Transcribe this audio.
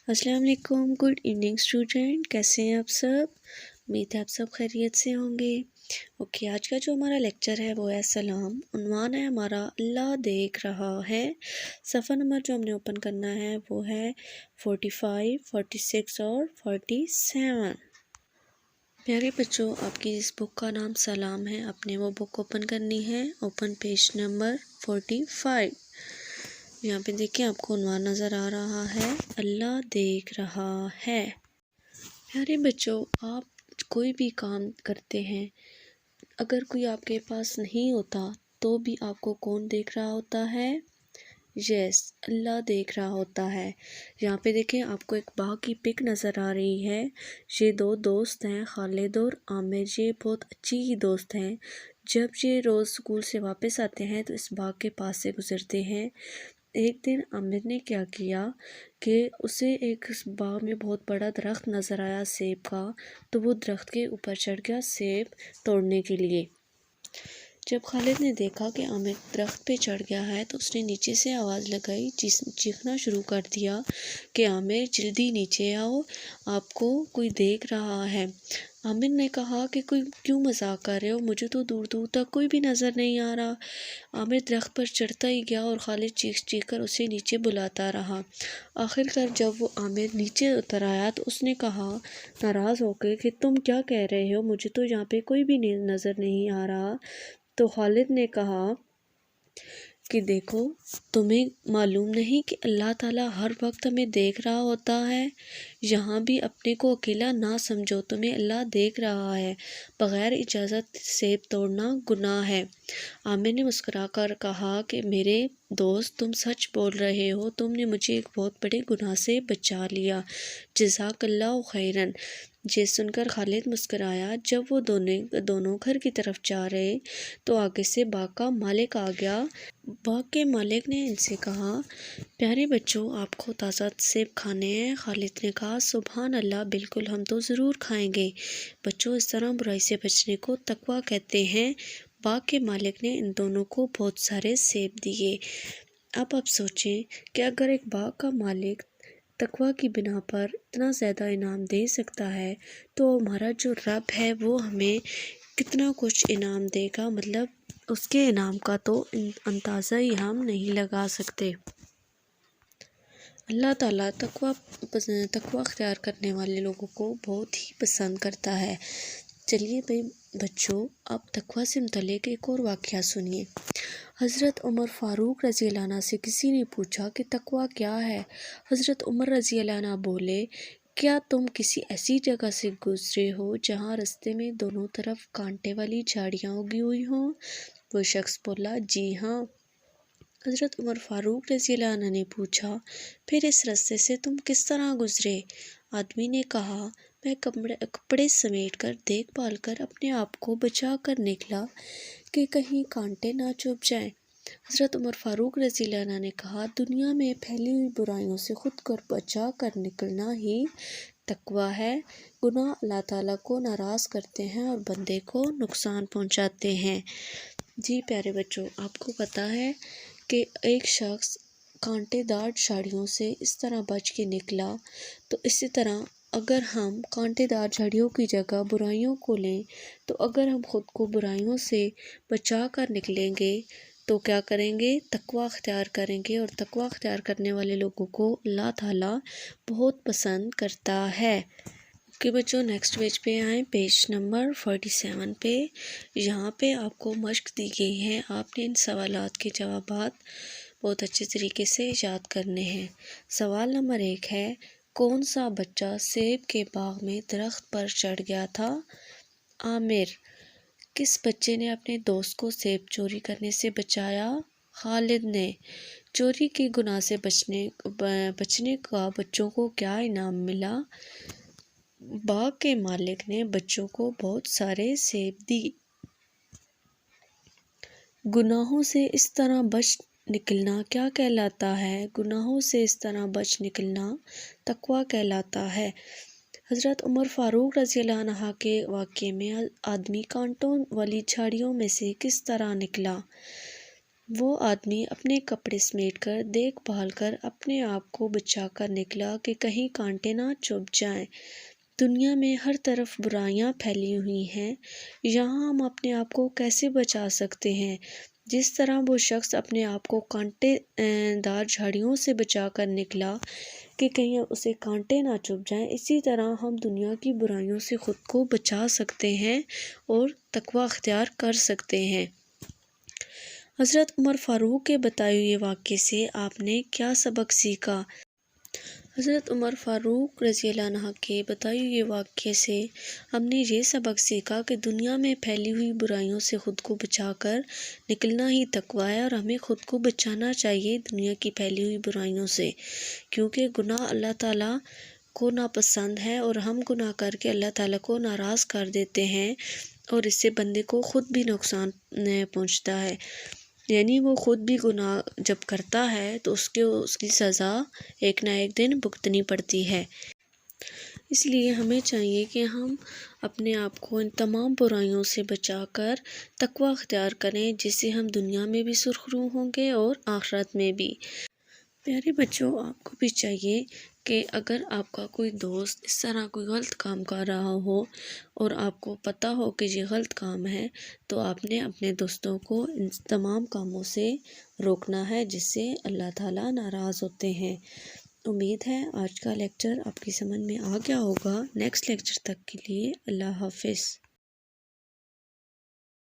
السلام علیکم، good evening student, کیسے ہیں آپ سب؟ امید ہے آپ سب خیریت سے ہوں گے۔ اوکے، آج کا جو ہمارا لیکچر ہے وہ ہے سلام۔ عنوان ہے ہمارا اللہ دیکھ رہا ہے۔ صفحہ نمبر جو ہم نے اوپن کرنا ہے وہ ہے 45، 46 اور 47۔ پیارے بچوں، آپ کی اس بک کا نام سلام ہے، آپ نے وہ بک اوپن کرنی ہے۔ Open page number 45۔ یہاں پہ دیکھیں آپ کو عنوان نظر آ رہا ہے، اللہ دیکھ رہا ہے۔ پیارے بچوں، آپ کوئی بھی کام کرتے ہیں، اگر کوئی آپ کے پاس نہیں ہوتا تو بھی آپ کو کون دیکھ رہا ہوتا ہے؟ یس، اللہ دیکھ رہا ہوتا ہے۔ یہاں پہ دیکھیں آپ کو ایک باغ کی پک نظر آ رہی ہے۔ یہ دو دوست ہیں، خالد اور عامر، یہ بہت اچھی ہی دوست ہیں۔ جب یہ روز اسکول سے واپس آتے ہیں تو اس باغ کے پاس سے گزرتے ہیں۔ ایک دن عامر نے کیا کیا کہ اسے ایک باغ میں بہت بڑا درخت نظر آیا سیب کا، تو وہ درخت کے اوپر چڑھ گیا سیب توڑنے کے لیے۔ جب خالد نے دیکھا کہ عامر درخت پہ چڑھ گیا ہے تو اس نے نیچے سے آواز لگائی، چیخنا شروع کر دیا کہ عامر جلدی نیچے آؤ، آپ کو کوئی دیکھ رہا ہے۔ عامر نے کہا کہ کوئی کیوں مذاق کر رہے ہو، مجھے تو دور دور تک کوئی بھی نظر نہیں آ رہا۔ عامر درخت پر چڑھتا ہی گیا اور خالد چیخ چیخ کر اسے نیچے بلاتا رہا۔ آخر کار جب وہ عامر نیچے اتر آیا تو اس نے کہا ناراض ہو کے کہ تم کیا کہہ رہے ہو، مجھے تو یہاں پہ کوئی بھی نظر نہیں آ رہا۔ تو خالد نے کہا کہ دیکھو، تمہیں معلوم نہیں کہ اللہ تعالیٰ ہر وقت ہمیں دیکھ رہا ہوتا ہے؟ یہاں بھی اپنے کو اکیلا نہ سمجھو، تمہیں اللہ دیکھ رہا ہے۔ بغیر اجازت سیب توڑنا گناہ ہے۔ عامر نے مسکرا کر کہا کہ میرے دوست، تم سچ بول رہے ہو، تم نے مجھے ایک بہت بڑے گناہ سے بچا لیا، جزاک اللہ خیرن۔ یہ سن کر خالد مسکرایا۔ جب وہ دونوں گھر کی طرف جا رہے تو آگے سے باغ کا مالک آ گیا۔ باغ کے مالک نے ان سے کہا، پیارے بچوں، آپ کو تازہ سیب کھانے ہیں؟ خالد نے کہا، سبحان اللہ، بالکل، ہم تو ضرور کھائیں گے۔ بچوں، اس طرح برائی سے بچنے کو تقویٰ کہتے ہیں۔ باغ کے مالک نے ان دونوں کو بہت سارے سیب دیے۔ اب آپ سوچیں کہ اگر ایک باغ کا مالک تقویٰ کی بنا پر اتنا زیادہ انعام دے سکتا ہے تو ہمارا جو رب ہے وہ ہمیں کتنا کچھ انعام دے گا، مطلب اس کے انعام کا تو اندازہ ہی ہم نہیں لگا سکتے۔ اللہ تعالیٰ تقویٰ اختیار کرنے والے لوگوں کو بہت ہی پسند کرتا ہے۔ چلیے بھائی بچوں، اب تقویٰ سے متعلق ایک اور واقعہ سنیے۔ حضرت عمر فاروق رضی اللہ عنہ سے کسی نے پوچھا کہ تقویٰ کیا ہے؟ حضرت عمر رضی اللہ عنہ بولے، کیا تم کسی ایسی جگہ سے گزرے ہو جہاں رستے میں دونوں طرف کانٹے والی جھاڑیاں اگی ہوئی ہوں؟ وہ شخص بولا، جی ہاں۔ حضرت عمر فاروق رضی اللہ عنہ نے پوچھا، پھر اس رستے سے تم کس طرح گزرے؟ آدمی نے کہا، میں کپڑے سمیٹ کر دیکھ بھال کر اپنے آپ کو بچا کر نکلا کہ کہیں کانٹے نہ چبھ جائیں۔ حضرت عمر فاروق رضی اللہ عنہ نے کہا، دنیا میں پھیلی ہوئی برائیوں سے خود کو بچا کر نکلنا ہی تقویٰ ہے۔ گناہ اللہ تعالیٰ کو ناراض کرتے ہیں اور بندے کو نقصان پہنچاتے ہیں۔ جی پیارے بچوں، آپ کو پتہ ہے کہ ایک شخص کانٹے دار جھاڑیوں سے اس طرح بچ کے نکلا، تو اسی طرح اگر ہم کانٹے دار جھاڑیوں کی جگہ برائیوں کو لیں تو اگر ہم خود کو برائیوں سے بچا کر نکلیں گے تو کیا کریں گے؟ تقویٰ اختیار کریں گے، اور تقویٰ اختیار کرنے والے لوگوں کو اللہ تعالیٰ بہت پسند کرتا ہے۔ کہ بچوں نیکسٹ پیج پہ آئیں، پیج نمبر 47 پہ۔ یہاں پہ آپ کو مشق دی گئی ہے، آپ نے ان سوالات کے جوابات بہت اچھے طریقے سے یاد کرنے ہیں۔ سوال نمبر 1 ہے، کون سا بچہ سیب کے باغ میں درخت پر چڑھ گیا تھا؟ عامر۔ کس بچے نے اپنے دوست کو سیب چوری کرنے سے بچایا؟ خالد نے۔ چوری کے گناہ سے بچنے کا بچوں کو کیا انعام ملا؟ باغ کے مالک نے بچوں کو بہت سارے سیب دی۔ گناہوں سے اس طرح بچ نکلنا کیا کہلاتا ہے؟ گناہوں سے اس طرح بچ نکلنا تقویٰ کہلاتا ہے۔ حضرت عمر فاروق رضی اللہ عنہ کے واقعے میں آدمی کانٹوں والی جھاڑیوں میں سے کس طرح نکلا؟ وہ آدمی اپنے کپڑے سمیٹ کر دیکھ بھال کر اپنے آپ کو بچا کر نکلا کہ کہیں کانٹے نہ چبھ جائیں۔ دنیا میں ہر طرف برائیاں پھیلی ہوئی ہیں، یہاں ہم اپنے آپ کو کیسے بچا سکتے ہیں؟ جس طرح وہ شخص اپنے آپ کو کانٹے دار جھاڑیوں سے بچا کر نکلا کہ کہیں اسے کانٹے نہ چبھ جائیں، اسی طرح ہم دنیا کی برائیوں سے خود کو بچا سکتے ہیں اور تقوی اختیار کر سکتے ہیں۔ حضرت عمر فاروق کے بتائے ہوئے واقعے سے آپ نے کیا سبق سیکھا؟ حضرت عمر فاروق رضی اللہ عنہ کے بتائے ہوئے واقعے سے ہم نے یہ سبق سیکھا کہ دنیا میں پھیلی ہوئی برائیوں سے خود کو بچا کر نکلنا ہی تقویٰ ہے، اور ہمیں خود کو بچانا چاہیے دنیا کی پھیلی ہوئی برائیوں سے، کیونکہ گناہ اللہ تعالیٰ کو ناپسند ہے، اور ہم گناہ کر کے اللہ تعالیٰ کو ناراض کر دیتے ہیں، اور اس سے بندے کو خود بھی نقصان پہنچتا ہے۔ یعنی وہ خود بھی گناہ جب کرتا ہے تو اس کی سزا ایک نہ ایک دن بھگتنی پڑتی ہے۔ اس لیے ہمیں چاہیے کہ ہم اپنے آپ کو ان تمام برائیوں سے بچا کر تقویٰ اختیار کریں، جس سے ہم دنیا میں بھی سرخرو ہوں گے اور آخرت میں بھی۔ پیارے بچوں، آپ کو بھی چاہیے کہ اگر آپ کا کوئی دوست اس طرح کوئی غلط کام کر رہا ہو اور آپ کو پتہ ہو کہ یہ غلط کام ہے، تو آپ نے اپنے دوستوں کو ان تمام کاموں سے روکنا ہے، جس سے اللہ تعالیٰ ناراض ہوتے ہیں۔ امید ہے آج کا لیکچر آپ کی سمجھ میں آ گیا ہوگا۔ نیکسٹ لیکچر تک کے لیے اللہ حافظ۔